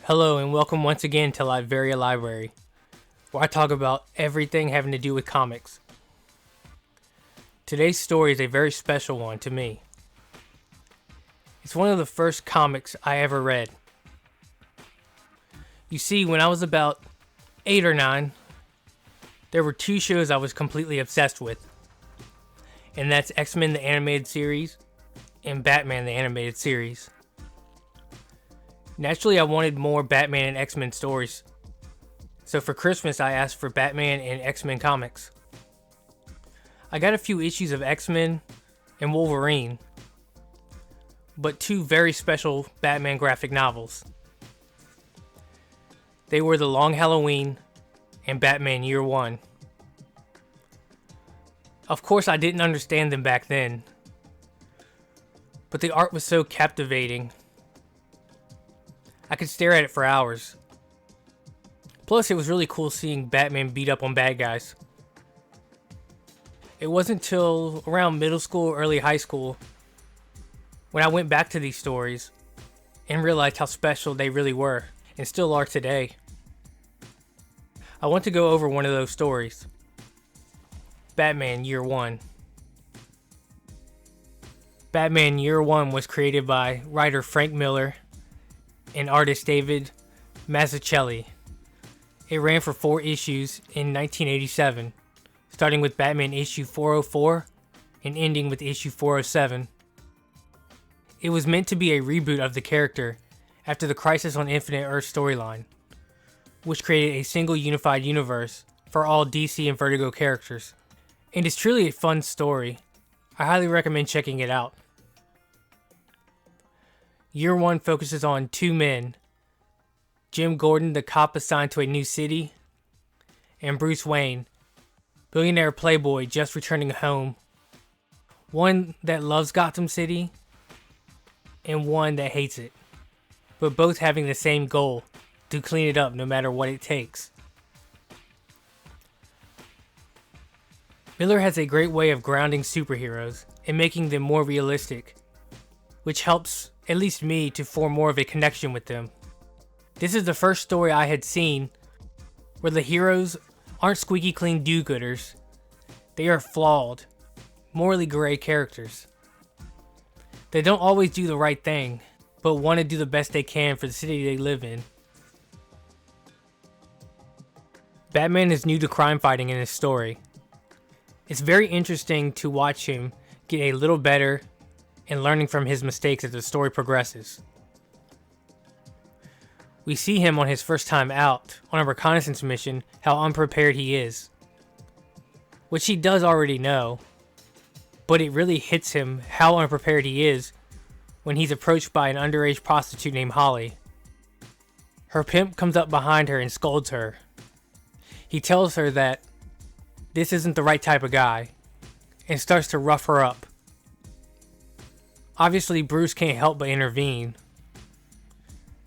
Hello and welcome once again to Liveria Library, where I talk about everything having to do with comics. Today's story is a very special one to me. It's one of the first comics I ever read. You see, when I was about 8 or 9, there were two shows I was completely obsessed with. And that's X-Men the Animated Series and Batman the Animated Series. Naturally, I wanted more Batman and X-Men stories. So for Christmas, I asked for Batman and X-Men comics. I got a few issues of X-Men and Wolverine, but two very special Batman graphic novels. They were The Long Halloween and Batman Year One. Of course, I didn't understand them back then, but the art was so captivating. I could stare at it for hours. Plus, it was really cool seeing Batman beat up on bad guys. It wasn't till around middle school or early high school when I went back to these stories and realized how special they really were and still are today. I want to go over one of those stories. Batman Year One. Batman Year One was created by writer Frank Miller and artist David Mazzucchelli. It ran for 4 issues in 1987, starting with Batman issue 404 and ending with issue 407. It was meant to be a reboot of the character after the Crisis on Infinite Earth storyline, which created a single unified universe for all DC and Vertigo characters. And it's truly a fun story. I highly recommend checking it out. Year One focuses on two men, Jim Gordon, the cop assigned to a new city, and Bruce Wayne, billionaire playboy just returning home. One that loves Gotham City, and one that hates it, but both having the same goal, to clean it up no matter what it takes. Miller has a great way of grounding superheroes and making them more realistic, which helps at least me to form more of a connection with them. This is the first story I had seen where the heroes aren't squeaky clean do-gooders. They are flawed, morally gray characters. They don't always do the right thing, but want to do the best they can for the city they live in. Batman is new to crime fighting in this story. It's very interesting to watch him get a little better and learning from his mistakes as the story progresses. We see him on his first time out on a reconnaissance mission how unprepared he is, which he does already know, but it really hits him how unprepared he is when he's approached by an underage prostitute named Holly. Her pimp comes up behind her and scolds her. He tells her that this isn't the right type of guy and starts to rough her up. Obviously, Bruce can't help but intervene,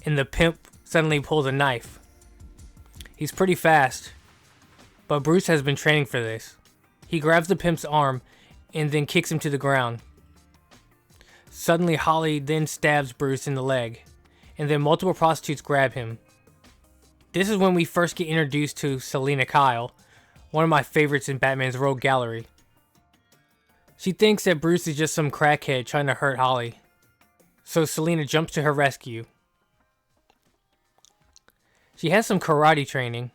and the pimp suddenly pulls a knife. He's pretty fast, but Bruce has been training for this. He grabs the pimp's arm and then kicks him to the ground. Suddenly, Holly then stabs Bruce in the leg, and then multiple prostitutes grab him. This is when we first get introduced to Selina Kyle, one of my favorites in Batman's Rogue Gallery. She thinks that Bruce is just some crackhead trying to hurt Holly, so Selina jumps to her rescue. She has some karate training,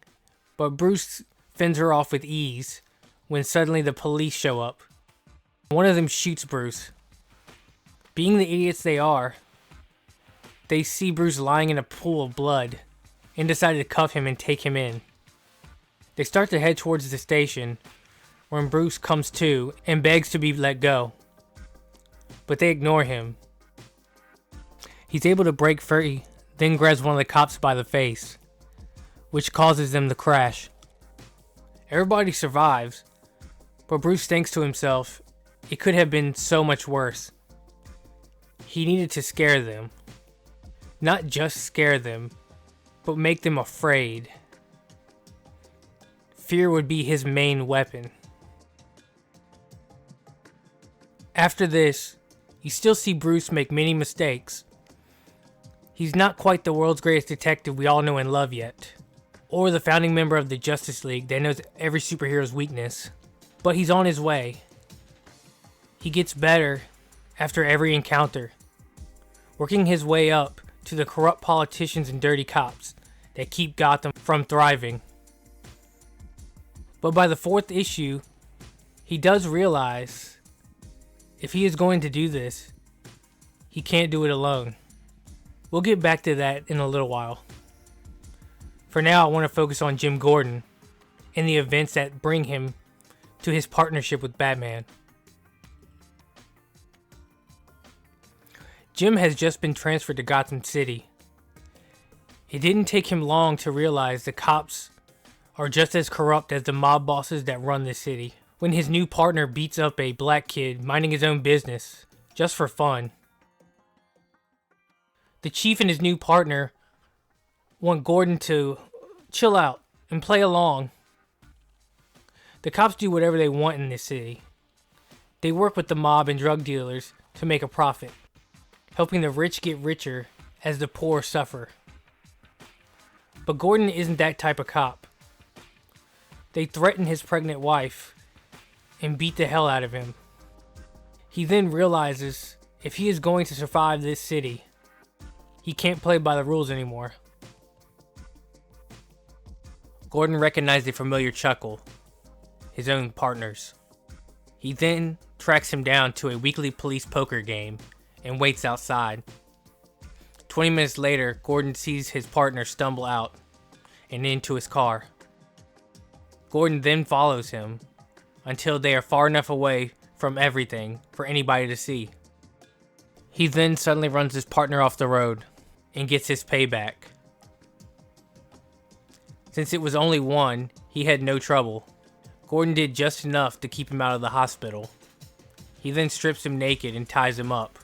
but Bruce fends her off with ease when suddenly the police show up. One of them shoots Bruce. Being the idiots they are, they see Bruce lying in a pool of blood and decide to cuff him and take him in. They start to head towards the station when Bruce comes to and begs to be let go, but they ignore him. He's able to break free, then grabs one of the cops by the face, which causes them to crash. Everybody survives, but Bruce thinks to himself, it could have been so much worse. He needed to scare them. Not just scare them, but make them afraid. Fear would be his main weapon. After this, you still see Bruce make many mistakes, He's not quite the world's greatest detective we all know and love yet, or the founding member of the Justice League that knows every superhero's weakness, but he's on his way. He gets better after every encounter, working his way up to the corrupt politicians and dirty cops that keep Gotham from thriving. But by the 4th issue, he does realize if he is going to do this, he can't do it alone. We'll get back to that in a little while. For now, I want to focus on Jim Gordon and the events that bring him to his partnership with Batman. Jim has just been transferred to Gotham City. It didn't take him long to realize the cops are just as corrupt as the mob bosses that run the city. When his new partner beats up a black kid minding his own business, just for fun. The chief and his new partner want Gordon to chill out and play along. The cops do whatever they want in this city. They work with the mob and drug dealers to make a profit, helping the rich get richer as the poor suffer. But Gordon isn't that type of cop. They threaten his pregnant wife and beat the hell out of him. He then realizes if he is going to survive this city, he can't play by the rules anymore. Gordon recognized a familiar chuckle, his own partner's. He then tracks him down to a weekly police poker game and waits outside. 20 minutes later, Gordon sees his partner stumble out and into his car. Gordon then follows him until they are far enough away from everything for anybody to see. He then suddenly runs his partner off the road and gets his payback. Since it was only one, he had no trouble. Gordon did just enough to keep him out of the hospital. He then strips him naked and ties him up,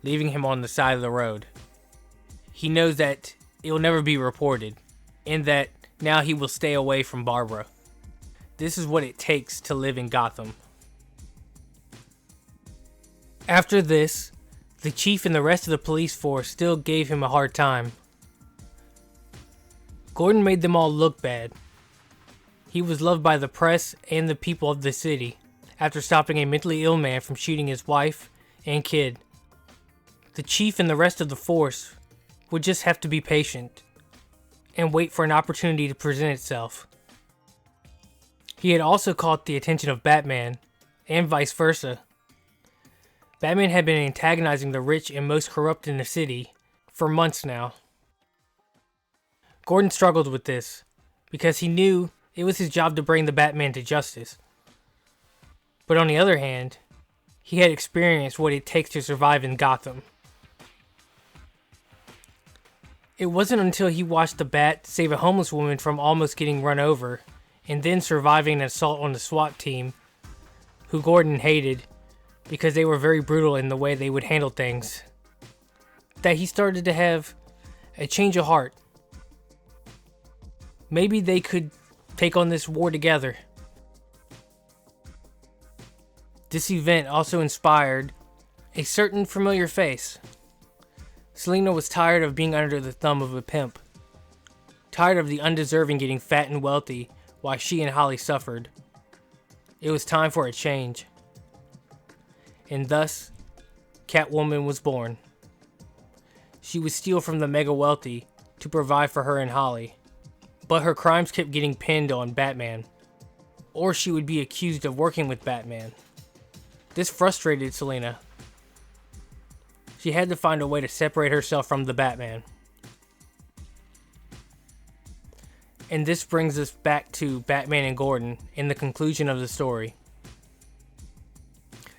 leaving him on the side of the road. He knows that it will never be reported, and that now he will stay away from Barbara. This is what it takes to live in Gotham. After this, the chief and the rest of the police force still gave him a hard time. Gordon made them all look bad. He was loved by the press and the people of the city after stopping a mentally ill man from shooting his wife and kid. The chief and the rest of the force would just have to be patient and wait for an opportunity to present itself. He had also caught the attention of Batman, and vice versa. Batman had been antagonizing the rich and most corrupt in the city for months now. Gordon struggled with this, because he knew it was his job to bring the Batman to justice. But on the other hand, he had experienced what it takes to survive in Gotham. It wasn't until he watched the Bat save a homeless woman from almost getting run over, and then surviving an assault on the SWAT team, who Gordon hated because they were very brutal in the way they would handle things, that he started to have a change of heart. Maybe they could take on this war together. This event also inspired a certain familiar face. Selina was tired of being under the thumb of a pimp, tired of the undeserving getting fat and wealthy while she and Holly suffered. It was time for a change. And thus, Catwoman was born. She would steal from the mega wealthy to provide for her and Holly, but her crimes kept getting pinned on Batman, or she would be accused of working with Batman. This frustrated Selina. She had to find a way to separate herself from the Batman. And this brings us back to Batman and Gordon in the conclusion of the story.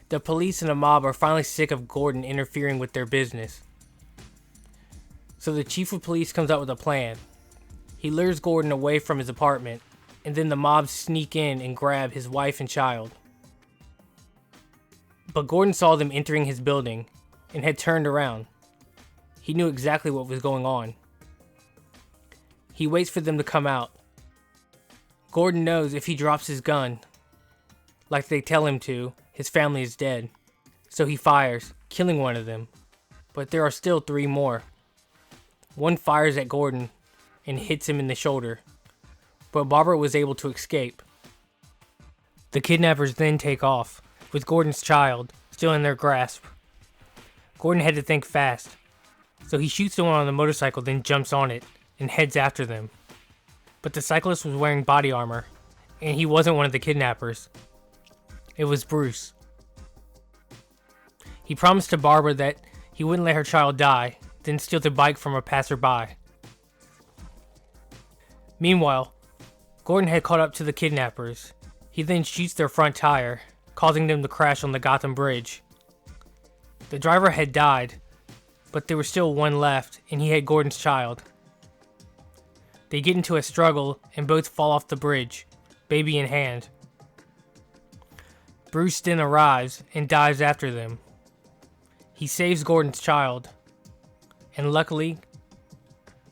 The police and the mob are finally sick of Gordon interfering with their business. So the chief of police comes up with a plan. He lures Gordon away from his apartment, and then the mob sneak in and grab his wife and child. But Gordon saw them entering his building and had turned around. He knew exactly what was going on. He waits for them to come out. Gordon knows if he drops his gun, like they tell him to, his family is dead. So he fires, killing one of them. But there are still 3 more. One fires at Gordon and hits him in the shoulder, but Barbara was able to escape. The kidnappers then take off, with Gordon's child still in their grasp. Gordon had to think fast, so he shoots the one on the motorcycle, then jumps on it and heads after them. But the cyclist was wearing body armor, and he wasn't one of the kidnappers. It was Bruce. He promised to Barbara that he wouldn't let her child die, then steal the bike from a passerby. Meanwhile, Gordon had caught up to the kidnappers. He then shoots their front tire, causing them to crash on the Gotham Bridge. The driver had died, but there was still one left, and he had Gordon's child. They get into a struggle and both fall off the bridge, baby in hand. Bruce then arrives and dives after them. He saves Gordon's child, and luckily,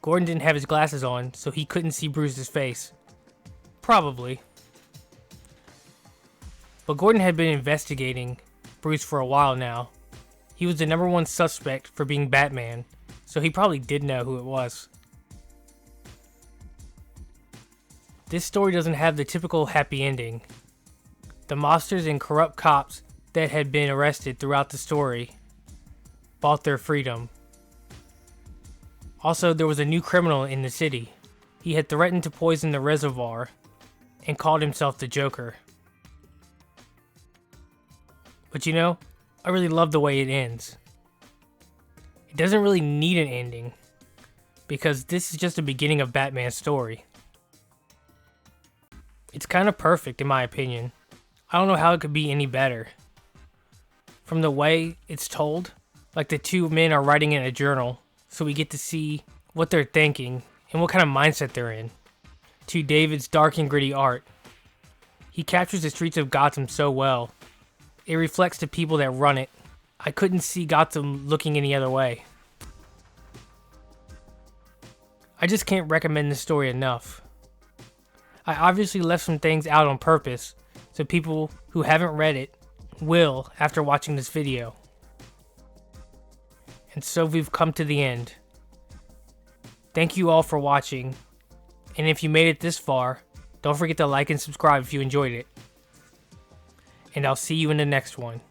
Gordon didn't have his glasses on, so he couldn't see Bruce's face. Probably. But Gordon had been investigating Bruce for a while now. He was the #1 suspect for being Batman, so he probably did know who it was. This story doesn't have the typical happy ending. The mobsters and corrupt cops that had been arrested throughout the story bought their freedom. Also, there was a new criminal in the city. He had threatened to poison the reservoir and called himself the Joker. But you know, I really love the way it ends. It doesn't really need an ending, because this is just the beginning of Batman's story. It's kind of perfect in my opinion. I don't know how it could be any better. From the way it's told, like the two men are writing in a journal, so we get to see what they're thinking and what kind of mindset they're in. To David's dark and gritty art. He captures the streets of Gotham so well. It reflects the people that run it. I couldn't see Gotham looking any other way. I just can't recommend this story enough. I obviously left some things out on purpose, so people who haven't read it will after watching this video. And so we've come to the end. Thank you all for watching, and if you made it this far, don't forget to like and subscribe if you enjoyed it. And I'll see you in the next one.